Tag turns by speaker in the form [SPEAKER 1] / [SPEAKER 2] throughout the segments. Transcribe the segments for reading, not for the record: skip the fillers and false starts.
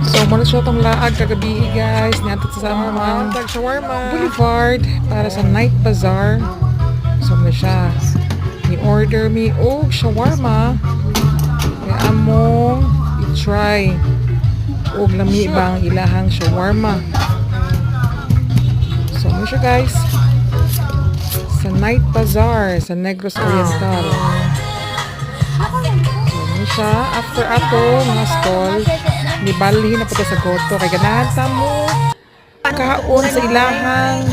[SPEAKER 1] So, muna siya itong laag kagabi guys. Niyatot sa mga shawarma Boulevard para sa night bazaar. So, muna siya. Ni-order me og shawarma. Kaya among i-try. Og lami bang ilahang shawarma. So, muna siya guys. Sa night bazaar sa Negros Oriental. So, muna siya. After ato, mga stall. Nibalhin na po sa goto kay ganahan ta mo kaon sa ilahang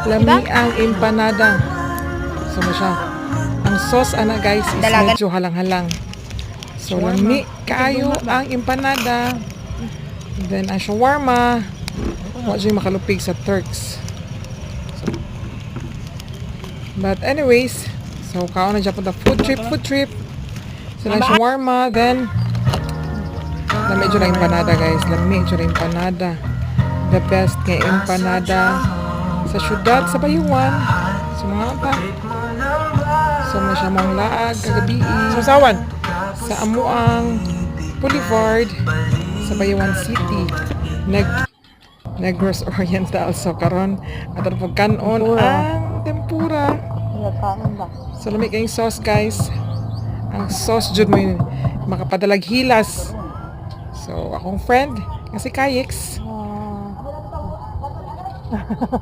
[SPEAKER 1] lami ang empanada. So mo siya. Ang sauce ana guys is medyo halang-halang. So lami kaayo ang empanada. Then ang shawarma wa jud makalupig sa Turks. So, but anyways, so kaon na dyan po the food trip. So lang shawarma, then lami dyan ang empanada guys. Lami dyan ang empanada. The best nga empanada sa syudad sa Bayuan. So mga ta. So na siya mong laag kagabi.
[SPEAKER 2] Sasawan.
[SPEAKER 1] Sa amuang Boulevard sa Bayuan City. Negros Oriental. So karon ato po kanon ang tempura. So lami kayong sauce guys. Ang sauce jud mo yun makapadalag hilas. So, akong friend, nga si Kayix.